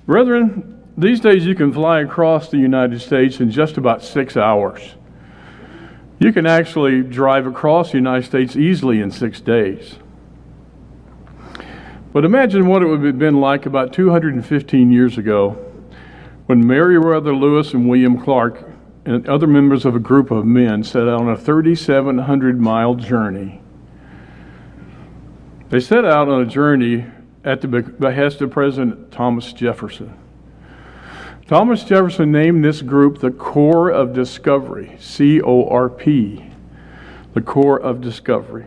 Brethren, these days you can fly across the United States in just about 6 hours. You can actually drive across the United States easily in 6 days. But imagine what it would have been like about 215 years ago when Meriwether Lewis and William Clark and other members of a group of men set out on a 3,700-mile journey. They set out on a journey at the behest of President Thomas Jefferson. Thomas Jefferson named this group the Corps of Discovery, C-O-R-P, the Corps of Discovery.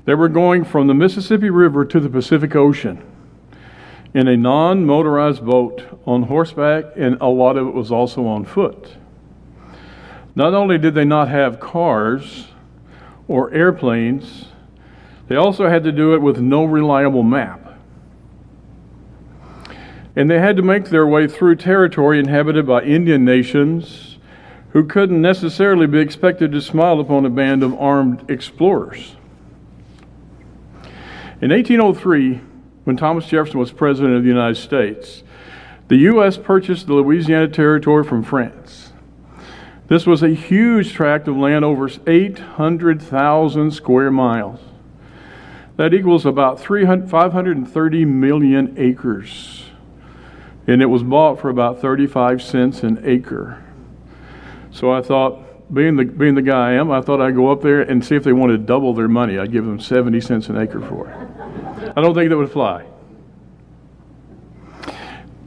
They were going from the Mississippi River to the Pacific Ocean in a non-motorized boat on horseback, and a lot of it was also on foot. Not only did they not have cars or airplanes, they also had to do it with no reliable map. And they had to make their way through territory inhabited by Indian nations who couldn't necessarily be expected to smile upon a band of armed explorers. In 1803, when Thomas Jefferson was President of the United States, the U.S. purchased the Louisiana Territory from France. This was a huge tract of land, over 800,000 square miles. That equals about 530 million acres. And it was bought for about 35 cents an acre. So I thought, being the guy I am, I thought I'd go up there and see if they wanted to double their money. I'd give them 70 cents an acre for it. I don't think that would fly.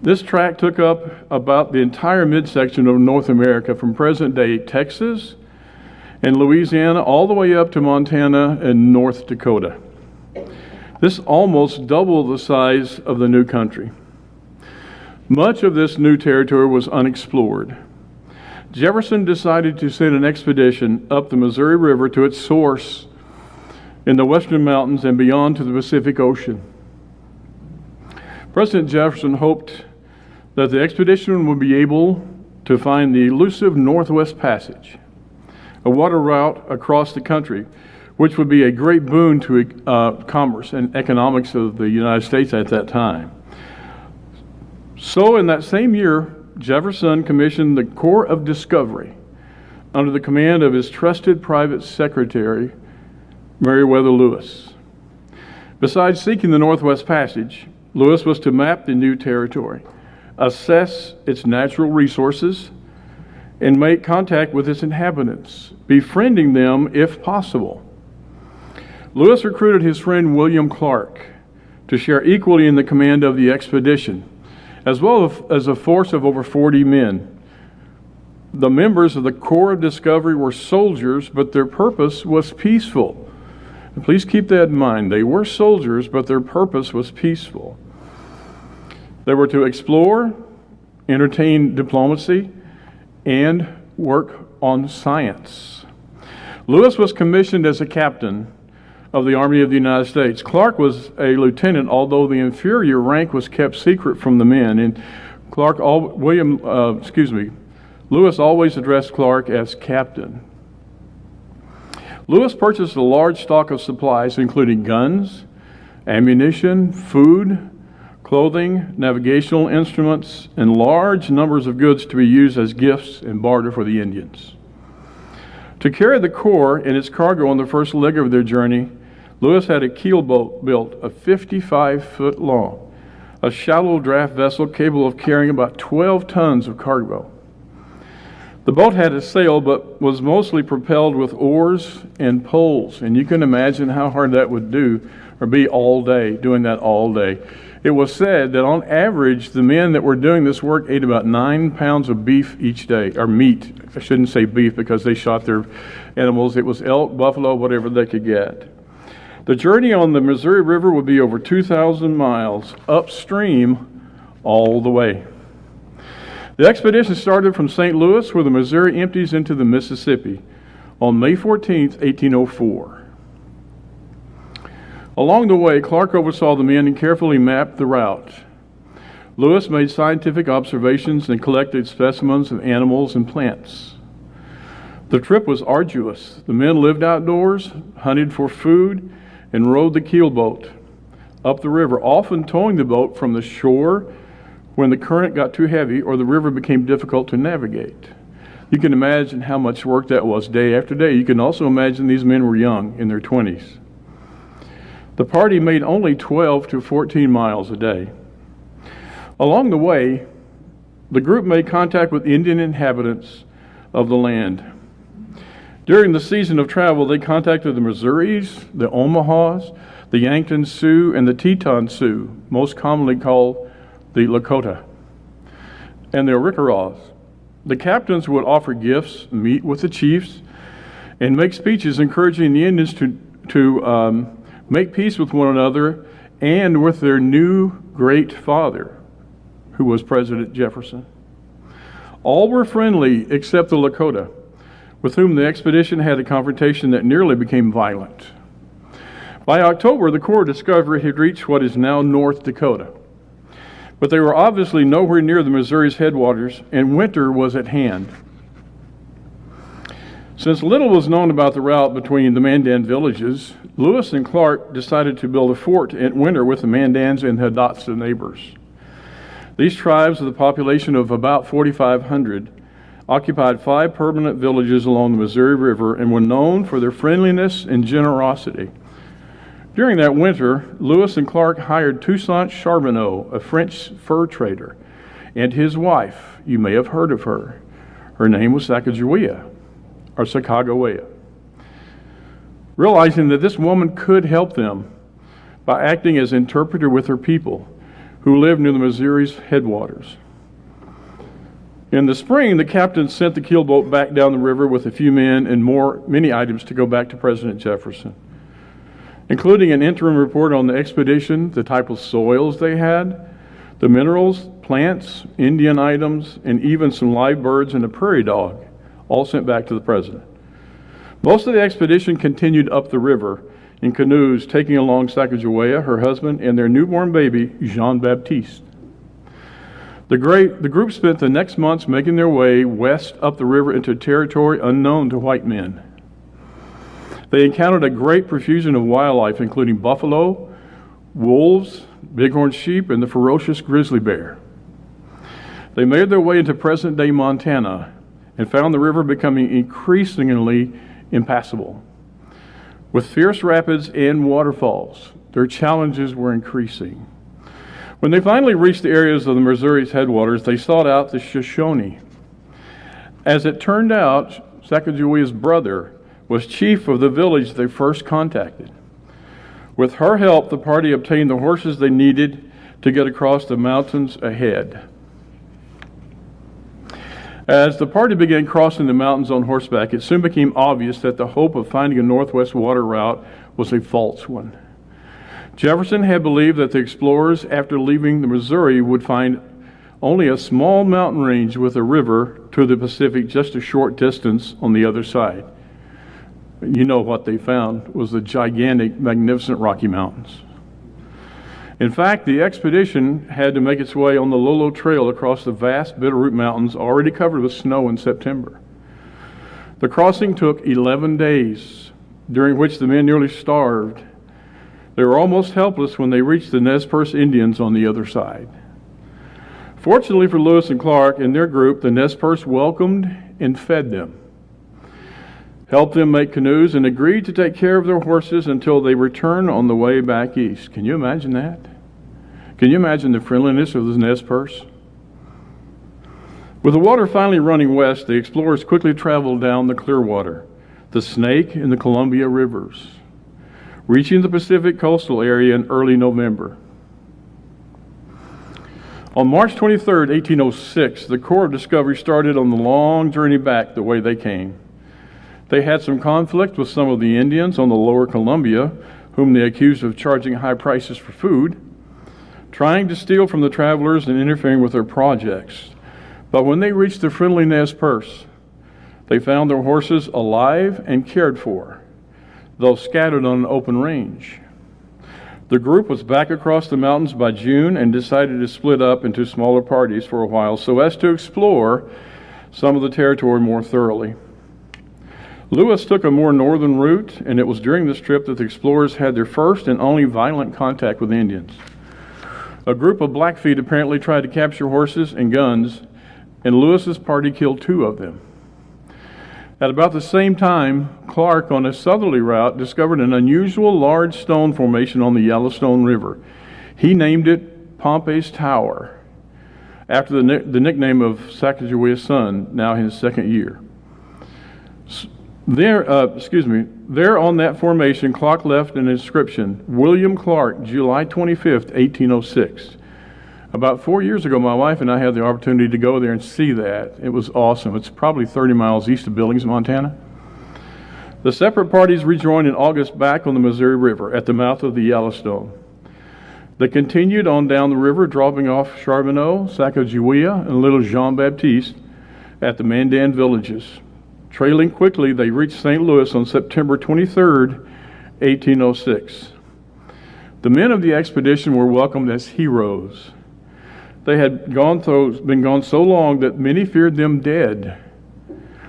This tract took up about the entire midsection of North America, from present-day Texas and Louisiana all the way up to Montana and North Dakota. This almost doubled the size of the new country. Much of this new territory was unexplored. Jefferson decided to send an expedition up the Missouri River to its source in the western mountains and beyond to the Pacific Ocean. President Jefferson hoped that the expedition would be able to find the elusive Northwest Passage, a water route across the country, which would be a great boon to commerce and economics of the United States at that time. So in that same year, Jefferson commissioned the Corps of Discovery under the command of his trusted private secretary, Meriwether Lewis. Besides seeking the Northwest Passage, Lewis was to map the new territory, assess its natural resources, and make contact with its inhabitants, befriending them if possible. Lewis recruited his friend William Clark to share equally in the command of the expedition, as well as a force of over 40 men. The members of the Corps of Discovery were soldiers, but their purpose was peaceful. And please keep that in mind. They were soldiers, but their purpose was peaceful. They were to explore, entertain diplomacy, and work on science. Lewis was commissioned as a captain of the Army of the United States. Clark was a lieutenant, although the inferior rank was kept secret from the men. And Lewis always addressed Clark as captain. Lewis purchased a large stock of supplies, including guns, ammunition, food, clothing, navigational instruments, and large numbers of goods to be used as gifts and barter for the Indians. To carry the Corps and its cargo on the first leg of their journey, Lewis had a keelboat built, a 55-foot long, a shallow draft vessel capable of carrying about 12 tons of cargo. The boat had a sail, but was mostly propelled with oars and poles, and you can imagine how hard that would be all day, doing that all day. It was said that on average, the men that were doing this work ate about 9 pounds of beef each day, or meat. I shouldn't say beef because they shot their animals. It was elk, buffalo, whatever they could get. The journey on the Missouri River would be over 2,000 miles upstream all the way. The expedition started from St. Louis, where the Missouri empties into the Mississippi, on May 14, 1804. Along the way, Clark oversaw the men and carefully mapped the route. Lewis made scientific observations and collected specimens of animals and plants. The trip was arduous. The men lived outdoors, hunted for food, and rowed the keelboat up the river, often towing the boat from the shore when the current got too heavy or the river became difficult to navigate. You can imagine how much work that was day after day. You can also imagine these men were young, in their 20s. The party made only 12 to 14 miles a day. Along the way, the group made contact with Indian inhabitants of the land. During the season of travel, they contacted the Missouris, the Omahas, the Yankton Sioux, and the Teton Sioux, most commonly called the Lakota, and the Arikaras. The captains would offer gifts, meet with the chiefs, and make speeches encouraging the Indians to make peace with one another and with their new great father, who was President Jefferson. All were friendly except the Lakota, with whom the expedition had a confrontation that nearly became violent. By October, the Corps discovery had reached what is now North Dakota. But they were obviously nowhere near the Missouri's headwaters, and winter was at hand. Since little was known about the route between the Mandan villages, Lewis and Clark decided to build a fort in winter with the Mandans and Hidatsa neighbors. These tribes, with a population of about 4,500, occupied 5 permanent villages along the Missouri River and were known for their friendliness and generosity. During that winter, Lewis and Clark hired Toussaint Charbonneau, a French fur trader, and his wife. You may have heard of her. Her name was Sacagawea, or Sacagawea. Realizing that this woman could help them by acting as interpreter with her people, who lived near the Missouri's headwaters. In the spring, the captain sent the keelboat back down the river with a few men and many items to go back to President Jefferson, including an interim report on the expedition, the type of soils they had, the minerals, plants, Indian items, and even some live birds and a prairie dog, all sent back to the president. Most of the expedition continued up the river in canoes, taking along Sacagawea, her husband, and their newborn baby, Jean-Baptiste. The group spent the next months making their way west up the river into territory unknown to white men. They encountered a great profusion of wildlife, including buffalo, wolves, bighorn sheep, and the ferocious grizzly bear. They made their way into present-day Montana and found the river becoming increasingly impassable. With fierce rapids and waterfalls, their challenges were increasing. When they finally reached the areas of the Missouri's headwaters, they sought out the Shoshone. As it turned out, Sacagawea's brother was chief of the village they first contacted. With her help, the party obtained the horses they needed to get across the mountains ahead. As the party began crossing the mountains on horseback, it soon became obvious that the hope of finding a northwest water route was a false one. Jefferson had believed that the explorers, after leaving the Missouri, would find only a small mountain range with a river to the Pacific just a short distance on the other side. You know what they found was the gigantic, magnificent Rocky Mountains. In fact, the expedition had to make its way on the Lolo Trail across the vast Bitterroot Mountains, already covered with snow in September. The crossing took 11 days, during which the men nearly starved. They were almost helpless when they reached the Nez Perce Indians on the other side. Fortunately for Lewis and Clark and their group, the Nez Perce welcomed and fed them, helped them make canoes, and agreed to take care of their horses until they returned on the way back east. Can you imagine that? Can you imagine the friendliness of the Nez Perce? With the water finally running west, the explorers quickly traveled down the Clearwater, the Snake, and the Columbia rivers, reaching the Pacific coastal area in early November. On March 23, 1806, the Corps of Discovery started on the long journey back the way they came. They had some conflict with some of the Indians on the lower Columbia, whom they accused of charging high prices for food, trying to steal from the travelers and interfering with their projects. But when they reached the friendly Nez Perce, they found their horses alive and cared for, though scattered on an open range. The group was back across the mountains by June and decided to split up into smaller parties for a while so as to explore some of the territory more thoroughly. Lewis took a more northern route, and it was during this trip that the explorers had their first and only violent contact with Indians. A group of Blackfeet apparently tried to capture horses and guns, and Lewis's party killed 2 of them. At about the same time, Clark, on a southerly route, discovered an unusual large stone formation on the Yellowstone River. He named it Pompey's Tower, after the nickname of Sacagawea's son, now in his 2nd year. There on that formation, Clark left an inscription, William Clark, July 25th, 1806. About 4 years ago, my wife and I had the opportunity to go there and see that. It was awesome. It's probably 30 miles east of Billings, Montana. The separate parties rejoined in August back on the Missouri River at the mouth of the Yellowstone. They continued on down the river, dropping off Charbonneau, Sacagawea, and Little Jean-Baptiste at the Mandan villages. Trailing quickly, they reached St. Louis on September 23rd, 1806. The men of the expedition were welcomed as heroes. They had been gone so long that many feared them dead.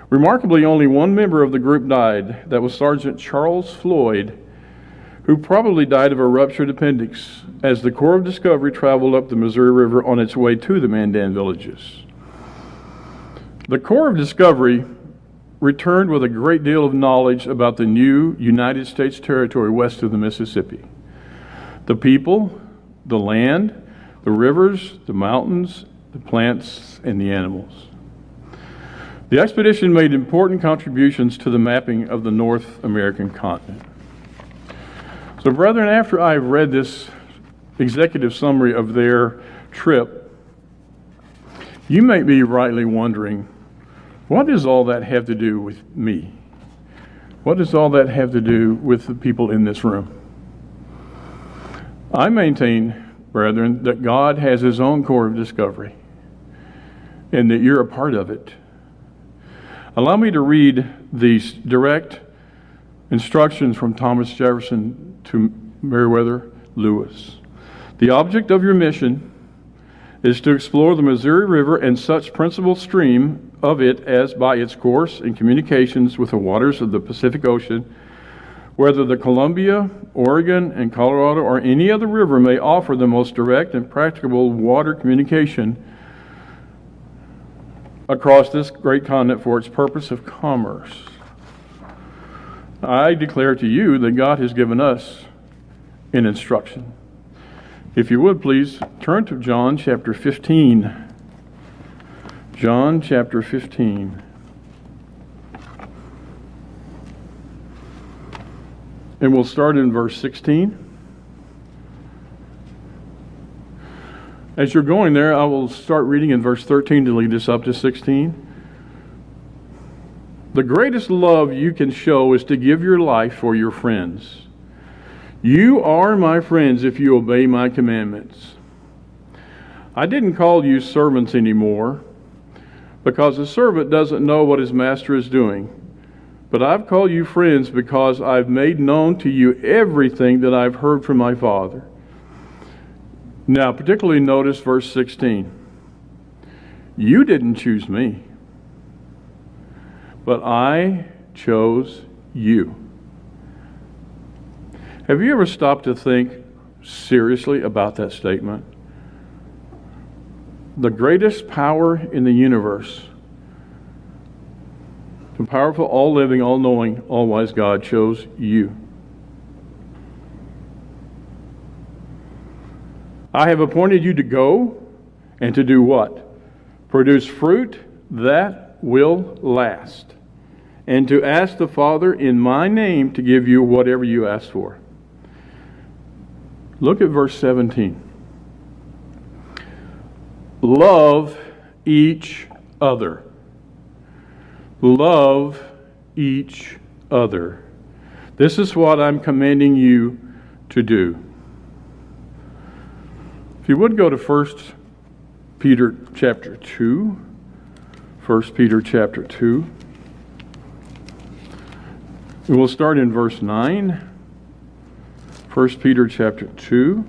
Remarkably, only one member of the group died. That was Sergeant Charles Floyd, who probably died of a ruptured appendix as the Corps of Discovery traveled up the Missouri River on its way to the Mandan villages. The Corps of Discovery returned with a great deal of knowledge about the new United States territory west of the Mississippi. The people, the land, the rivers, the mountains, the plants, and the animals. The expedition made important contributions to the mapping of the North American continent. So, brethren, after I've read this executive summary of their trip, you may be rightly wondering, what does all that have to do with me? What does all that have to do with the people in this room? I maintain, brethren, that God has his own Corps of Discovery and that you're a part of it. Allow me to read these direct instructions from Thomas Jefferson to Meriwether Lewis. The object of your mission is to explore the Missouri River and such principal stream of it as by its course and communications with the waters of the Pacific Ocean, whether the Columbia, Oregon, and Colorado or any other river may offer the most direct and practicable water communication across this great continent for its purpose of commerce. I declare to you that God has given us an instruction. If you would, please turn to John chapter 15. John chapter 15. And we'll start in verse 16. As you're going there, I will start reading in verse 13 to lead us up to 16. The greatest love you can show is to give your life for your friends. You are my friends if you obey my commandments. I didn't call you servants anymore, because a servant doesn't know what his master is doing. But I've called you friends because I've made known to you everything that I've heard from my Father. Now, particularly notice verse 16. You didn't choose me, but I chose you. Have you ever stopped to think seriously about that statement? The greatest power in the universe, the powerful, all-living, all-knowing, all-wise God chose you. I have appointed you to go and to do what? Produce fruit that will last, and to ask the Father in my name to give you whatever you ask for. Look at verse 17. Love each other. Love each other. This is what I'm commanding you to do. If you would go to 1 Peter chapter 2. 1 Peter chapter 2. And we'll start in verse 9. 1 Peter chapter 2.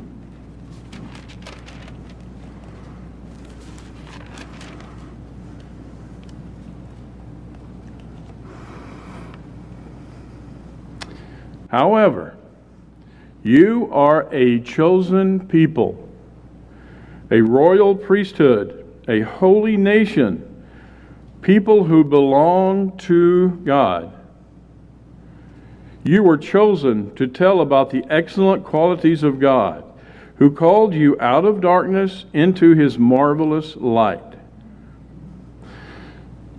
However, you are a chosen people, a royal priesthood, a holy nation, people who belong to God. You were chosen to tell about the excellent qualities of God, who called you out of darkness into His marvelous light.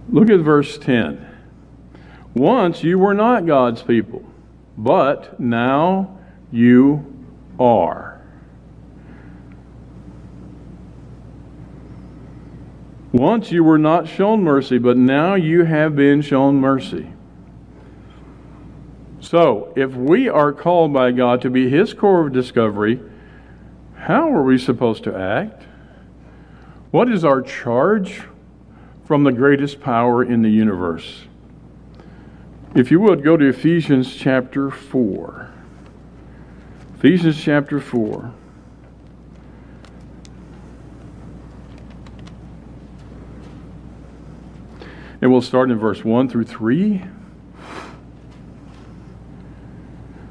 Look at verse 10. Once you were not God's people, but now you are. Once you were not shown mercy, but now you have been shown mercy. So, if we are called by God to be His core of discovery, how are we supposed to act? What is our charge from the greatest power in the universe? If you would, go to Ephesians chapter 4. Ephesians chapter 4. And we'll start in verse 1 through 3.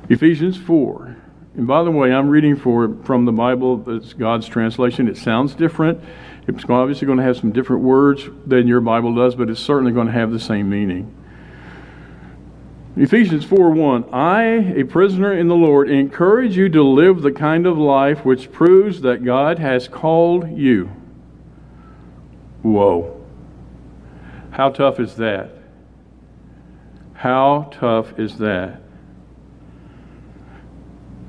Ephesians 4. And by the way, I'm reading from the Bible that's God's translation. It sounds different. It's obviously going to have some different words than your Bible does, but it's certainly going to have the same meaning. Ephesians 4:1. I, a prisoner in the Lord, encourage you to live the kind of life which proves that God has called you. Whoa. How tough is that? How tough is that?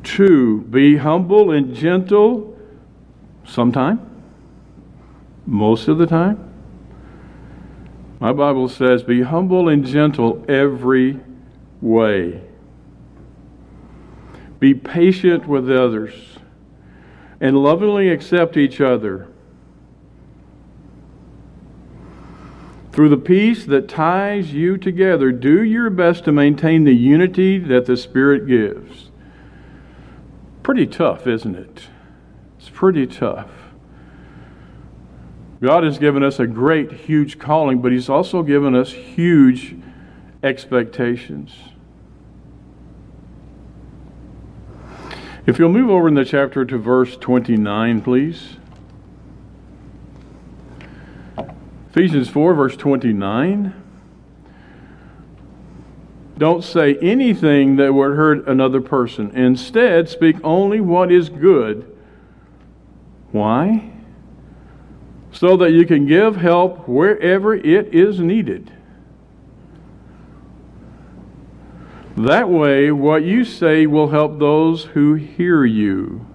2, be humble and gentle sometime, most of the time. My Bible says, be humble and gentle every way. Be patient with others and lovingly accept each other. Through the peace that ties you together, do your best to maintain the unity that the Spirit gives. Pretty tough, isn't it? It's pretty tough. God has given us a great, huge calling, but He's also given us huge expectations. If you'll move over in the chapter to verse 29, please. Ephesians 4, verse 29. Don't say anything that would hurt another person. Instead, speak only what is good. Why? So that you can give help wherever it is needed. That way, what you say will help those who hear you.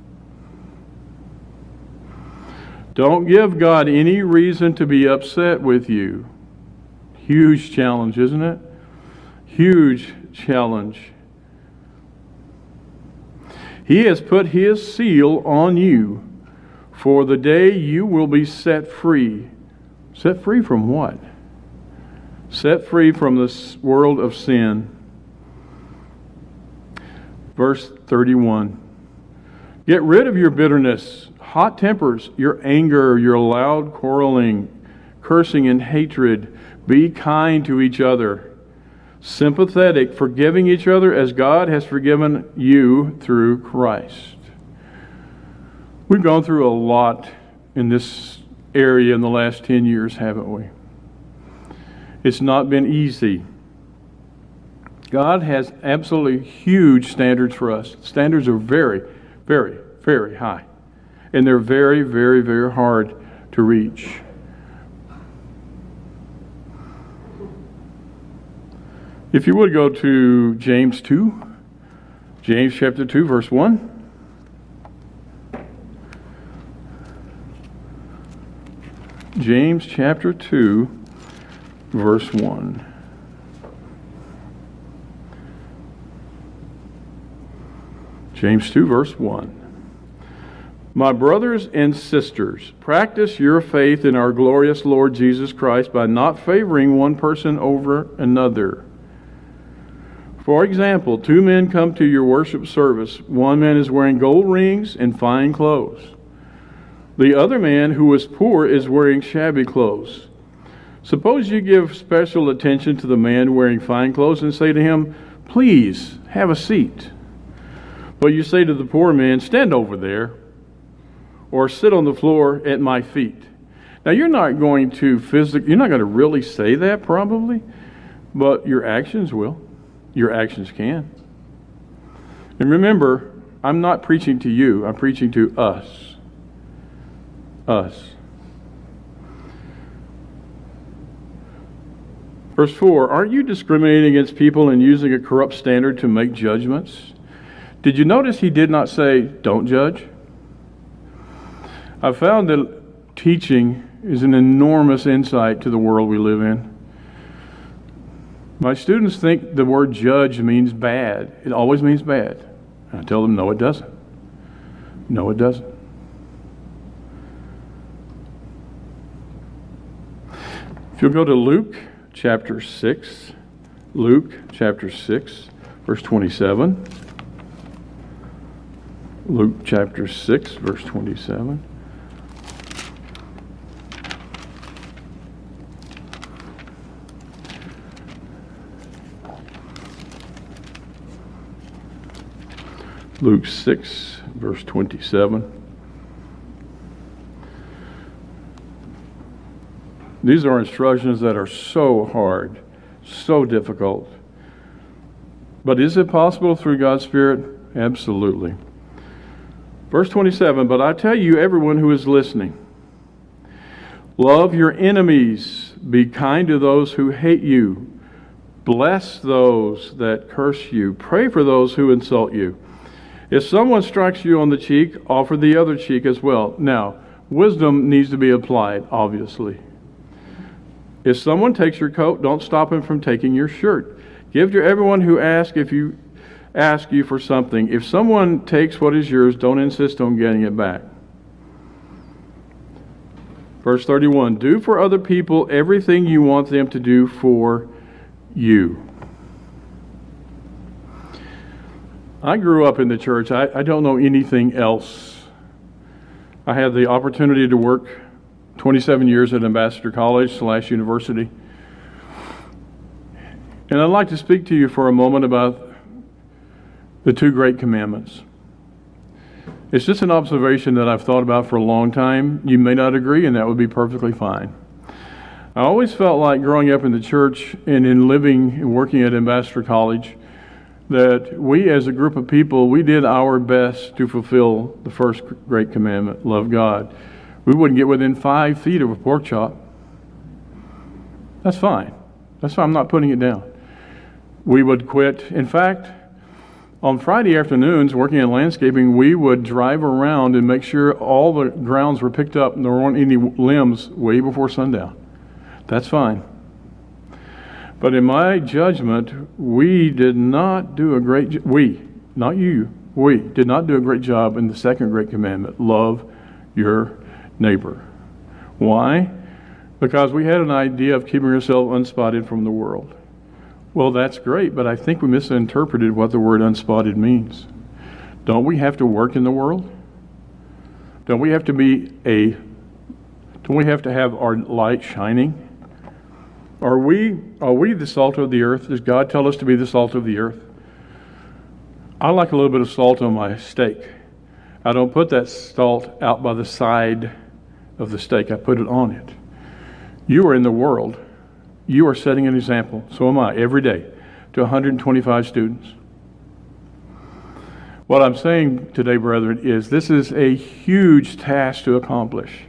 Don't give God any reason to be upset with you. Huge challenge, isn't it? Huge challenge. He has put His seal on you for the day you will be set free. Set free from what? Set free from this world of sin. Verse 31. Get rid of your bitterness, hot tempers, your anger, your loud quarreling, cursing and hatred. Be kind to each other, sympathetic, forgiving each other as God has forgiven you through Christ. We've gone through a lot in this area in the last 10 years, haven't we? It's not been easy. God has absolutely huge standards for us. Standards are very, very, very high. And they're very, very, very hard to reach. If you would go to James 2. James chapter 2, verse 1. James chapter 2, verse 1. James 2, verse 1. My brothers and sisters, practice your faith in our glorious Lord Jesus Christ by not favoring one person over another. For example, 2 men come to your worship service. One man is wearing gold rings and fine clothes. The other man, who is poor, is wearing shabby clothes. Suppose you give special attention to the man wearing fine clothes and say to him, please, have a seat. But you say to the poor man, stand over there. or sit on the floor at my feet. Now, you're not going to really say that probably, but your actions will. Your actions can. And remember, I'm not preaching to you, I'm preaching to us. Us. Verse 4, aren't you discriminating against people and using a corrupt standard to make judgments? Did you notice he did not say, don't judge? I've found that teaching is an enormous insight to the world we live in. My students think the word judge means bad. It always means bad. And I tell them, no, it doesn't. No, it doesn't. If you'll go to Luke chapter 6, Luke chapter 6, verse 27. Luke chapter 6, verse 27. Luke 6, verse 27. These are instructions that are so hard, so difficult. But is it possible through God's Spirit? Absolutely. Verse 27, but I tell you, everyone who is listening, love your enemies, be kind to those who hate you, bless those that curse you, pray for those who insult you. If someone strikes you on the cheek, offer the other cheek as well. Now, wisdom needs to be applied, obviously. If someone takes your coat, don't stop him from taking your shirt. Give to everyone who asks you for something. If someone takes what is yours, don't insist on getting it back. Verse 31, do for other people everything you want them to do for you. I grew up in the church. I don't know anything else. I had the opportunity to work 27 years at Ambassador College / University. And I'd like to speak to you for a moment about the two great commandments. It's just an observation that I've thought about for a long time. You may not agree, and that would be perfectly fine. I always felt like growing up in the church and in living and working at Ambassador College that we as a group of people, we did our best to fulfill the first great commandment, love God. We wouldn't get within 5 feet of a pork chop. That's fine. That's why I'm not putting it down. We would quit. In fact, on Friday afternoons, working in landscaping, we would drive around and make sure all the grounds were picked up and there weren't any limbs way before sundown. That's fine. But in my judgment, we did not do a great job. We did not do a great job in the second great commandment, love your neighbor. Why? Because we had an idea of keeping ourselves unspotted from the world. Well, that's great, but I think we misinterpreted what the word unspotted means. Don't we have to work in the world? Don't we have to have our light shining? Are we the salt of the earth? Does God tell us to be the salt of the earth? I like a little bit of salt on my steak. I don't put that salt out by the side of the steak. I put it on it. You are in the world. You are setting an example. So am I, every day, to 125 students. What I'm saying today, brethren, is this is a huge task to accomplish.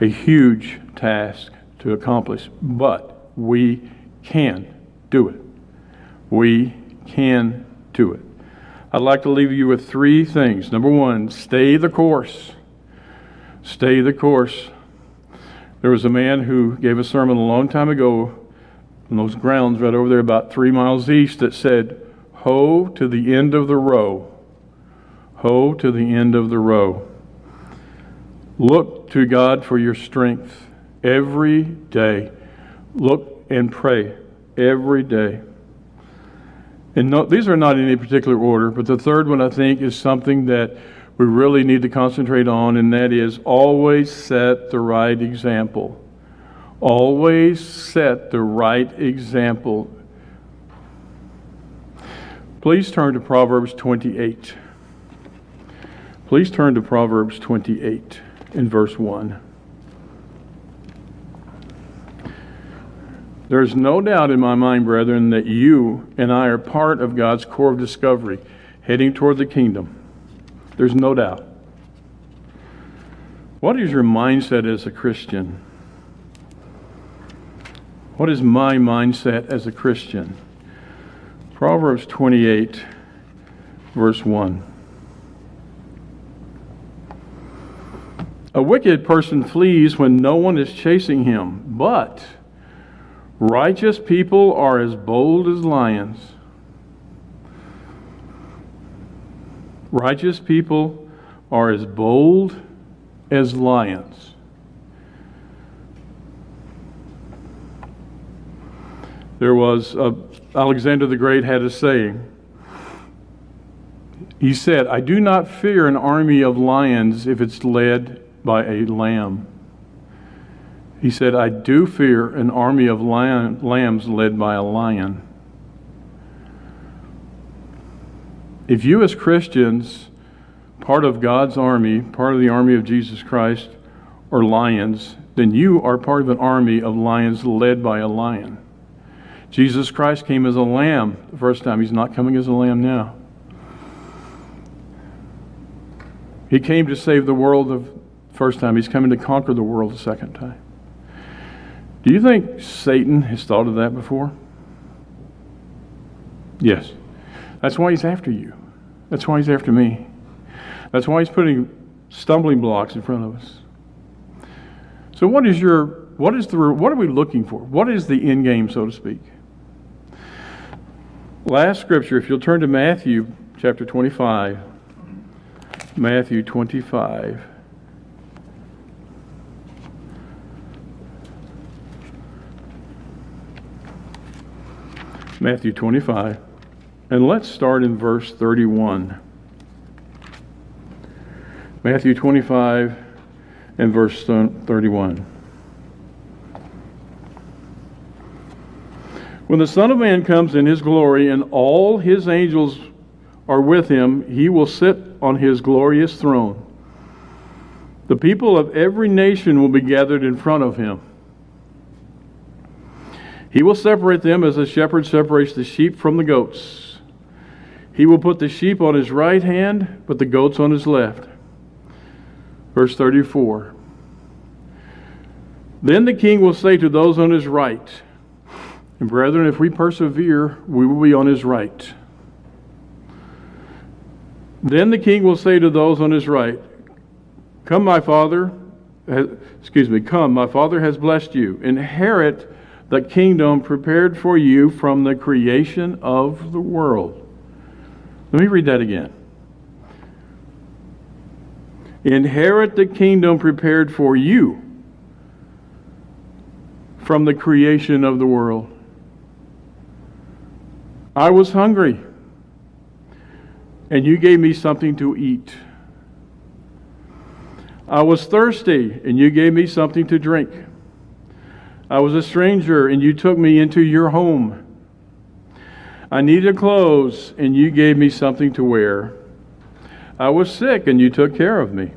A huge task to accomplish. But we can do it. We can do it. I'd like to leave you with 3 things. Number 1, stay the course. Stay the course. There was a man who gave a sermon a long time ago on those grounds right over there about 3 miles east that said, hoe to the end of the row. Hoe to the end of the row. Look to God for your strength every day. Look and pray every day. And no, these are not in any particular order, but the third one I think is something that we really need to concentrate on, and that is always set the right example. Always set the right example. Please turn to Proverbs 28. Please turn to Proverbs 28 in verse 1. There's no doubt in my mind, brethren, that you and I are part of God's core of discovery, heading toward the kingdom. There's no doubt. What is your mindset as a Christian? What is my mindset as a Christian? Proverbs 28, verse 1. A wicked person flees when no one is chasing him, but righteous people are as bold as lions. Righteous people are as bold as lions. There was, Alexander the Great had a saying. He said, I do not fear an army of lions if it's led by a lamb. He said, I do fear an army of lambs led by a lion. If you as Christians, part of God's army, part of the army of Jesus Christ, are lions, then you are part of an army of lions led by a lion. Jesus Christ came as a lamb the first time. He's not coming as a lamb now. He came to save the world the first time. He's coming to conquer the world the second time. Do you think Satan has thought of that before? Yes. That's why he's after you. That's why he's after me. That's why he's putting stumbling blocks in front of us. So what are we looking for? What is the end game, so to speak? Last scripture, if you'll turn to Matthew chapter 25. Matthew 25. Matthew 25. And let's start in verse 31. Matthew 25 and verse 31. When the Son of Man comes in his glory and all his angels are with him, he will sit on his glorious throne. The people of every nation will be gathered in front of him. He will separate them as a shepherd separates the sheep from the goats. He will put the sheep on his right hand, but the goats on his left. Verse 34. Then the king will say to those on his right, and brethren, if we persevere, we will be on his right. Then the king will say to those on his right, come, my father has blessed you. Inherit the kingdom prepared for you from the creation of the world. Let me read that again. Inherit the kingdom prepared for you from the creation of the world. I was hungry, and you gave me something to eat. I was thirsty, and you gave me something to drink. I was a stranger, and you took me into your home. I needed clothes, and you gave me something to wear. I was sick, and you took care of me.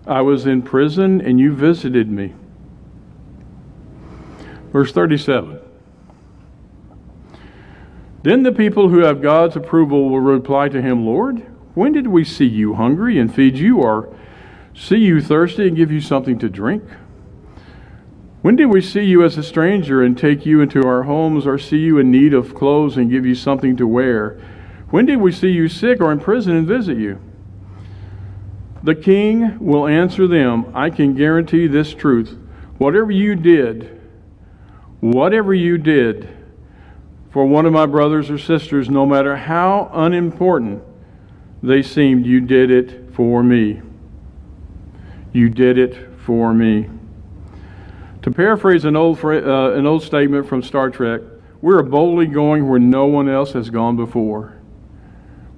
I was in prison, and you visited me. Verse 37. Then the people who have God's approval will reply to him, Lord, when did we see you hungry and feed you, or see you thirsty and give you something to drink? When did we see you as a stranger and take you into our homes, or see you in need of clothes and give you something to wear? When did we see you sick or in prison and visit you? The king will answer them, I can guarantee this truth. Whatever you did for one of my brothers or sisters, no matter how unimportant they seemed, you did it for me. You did it for me. To paraphrase an old statement from Star Trek, we are boldly going where no one else has gone before.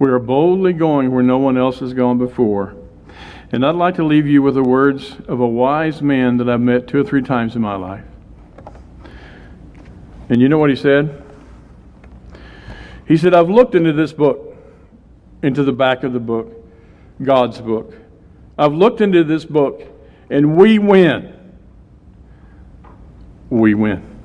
We are boldly going where no one else has gone before. And I'd like to leave you with the words of a wise man that I've met 2 or 3 times in my life. And you know what he said? He said, I've looked into this book, into the back of the book, God's book. I've looked into this book, and we win. We win.